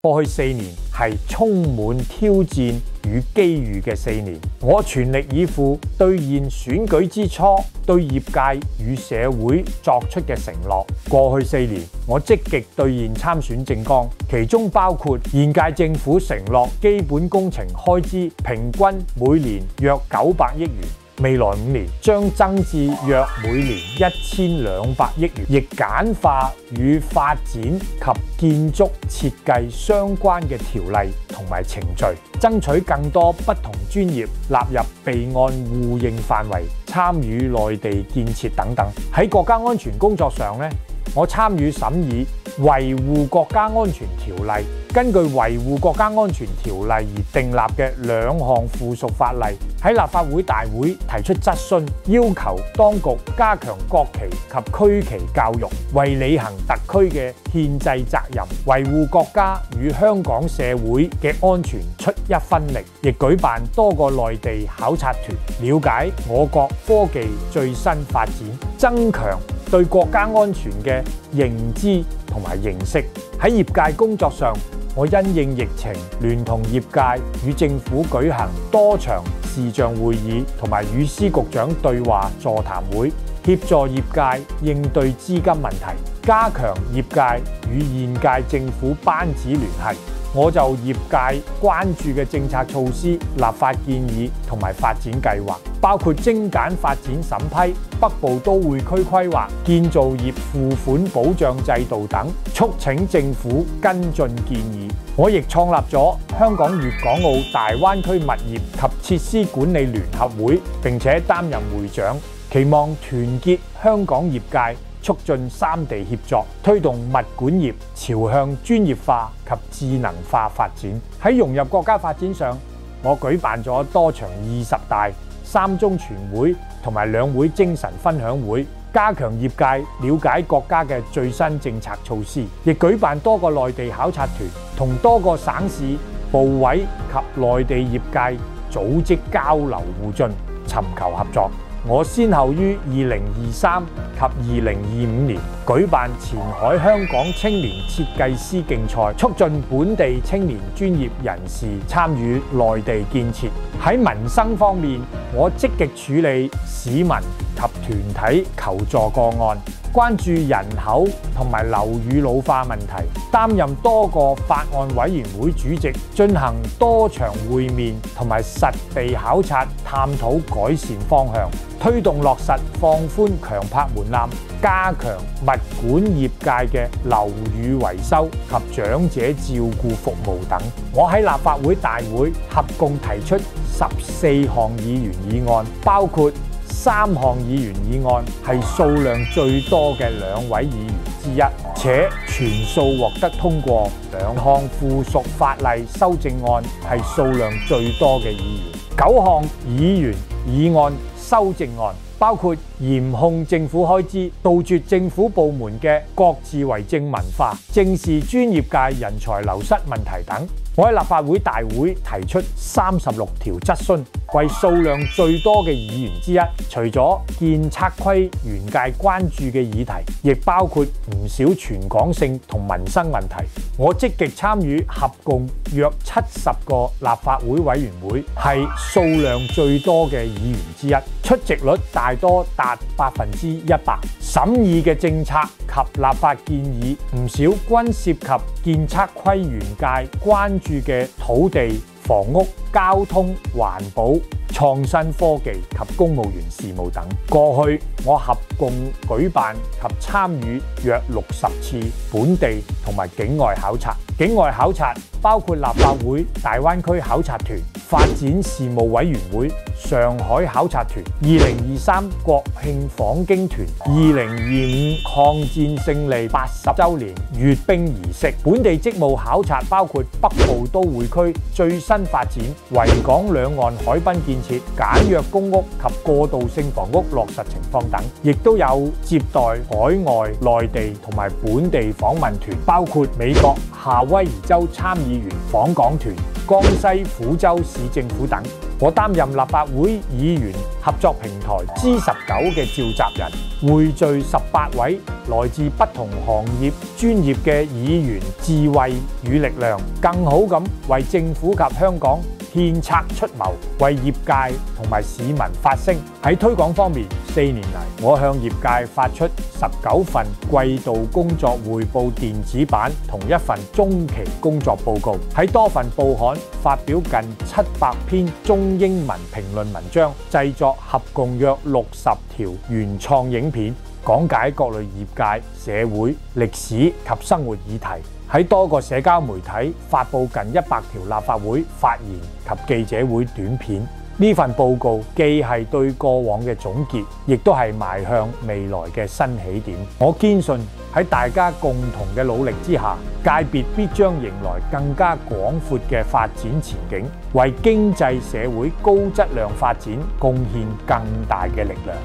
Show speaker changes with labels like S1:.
S1: 過去4年係充滿挑戰與機遇嘅4年，我全力以赴兌現選舉之初對業界與社會作出嘅承諾。過去4年，我積極兌現參選政綱，其中包括現屆政府承諾基本工程開支平均每年約900億元。未來5年將增至約每年1200億元，亦簡化與發展及建築設計相關嘅條例同埋程序，爭取更多不同專業納入備案互認範圍，參與內地建設等等。喺國家安全工作上呢，我參與審議維護國家安全條例，根據維護國家安全條例而訂立嘅2項附屬法例，喺立法會大會提出質詢，要求當局加強國旗及區旗教育，為履行特區嘅憲制責任，維護國家與香港社會嘅安全出一分力，亦舉辦多個內地考察團，了解我國科技最新發展，增強對國家安全嘅認知同埋認識。喺業界工作上，我因應疫情，聯同業界與政府舉行多場視像會議同埋與司局長對話座談會，協助業界應對資金問題，加強業界與現屆政府班子聯繫。我就業界關注嘅政策措施、立法建議同埋發展計劃，包括精簡發展審批、北部都會區規劃、建造業付款保障制度等，促請政府跟進建議。我亦創立咗香港粵港澳大灣區物業及設施管理聯合會，並且擔任會長，期望團結香港業界，促進3地協作，推動物管業朝向專業化及智能化發展。喺融入國家發展上，我舉辦咗多場20大、3中全會同埋2會精神分享會，加強業界了解國家嘅最新政策措施，亦舉辦多個內地考察團，同多個省市、部委及內地業界組織交流互進，尋求合作。我先後於2023及2025年舉辦前海香港青年設計師競賽，促進本地青年專業人士參與內地建設。喺民生方面，我積極處理市民及團體求助個案，關注人口同埋樓宇老化問題，擔任多個法案委員會主席，進行多場會面同埋實地考察，探討改善方向，推動落實放寬強拍門檻，加強物管業界嘅樓宇維修及長者照顧服務等。我喺立法會大會合共提出14項議員議案，包括3項議員議案係數量最多嘅2位議員之一，且全數獲得通過。2項附屬法例修正案係數量最多嘅議員。9項議員議案修正案包括嚴控政府開支、杜絕政府部門嘅各自為政文化、正視專業界人才流失問題等。我喺立法會大會提出36條質詢，為數量最多嘅議員之一。除咗建測規園界關注嘅議題，亦包括唔少全港性同民生問題。我積極參與合共約70個立法會委員會，係數量最多嘅議員之一，出席率大多達100%。審議嘅政策及立法建議唔少均涉及建測規園界關注嘅土地、房屋、交通、環保、創新科技及公務員事務等。過去我合共舉辦及參與約60次本地同埋境外考察。境外考察包括立法會大灣區考察團、發展事務委員會、上海考察團、2023國慶訪京團、2025抗戰勝利80週年閱兵儀式。本地職務考察包括北部都會區最新發展、維港兩岸海濱建設、簡約公屋及過渡性房屋落實情況等，亦都有接待海外、內地同埋本地訪問團，包括美國夏威夷州參議員訪港團、江西撫州市政府等。我擔任立法會議員合作平台 G19 嘅召集人，匯聚18位來自不同行業專業嘅議員智慧與力量，更好咁為政府及香港獻策出謀，為業界同埋市民發聲。喺推廣方面，4年嚟我向業界發出19份季度工作匯報電子版同1份中期工作報告，喺多份報刊發表近700篇中英文評論文章，製作合共約60條原創影片，講解各類業界、社會、歷史及生活議題。喺多個社交媒體發布近100條立法會發言及記者會短片。呢份報告既係對過往嘅總結，亦都係邁向未來嘅新起點。我堅信喺大家共同嘅努力之下，界別必將迎來更加廣闊嘅發展前景，為經濟社會高質量發展貢獻更大嘅力量。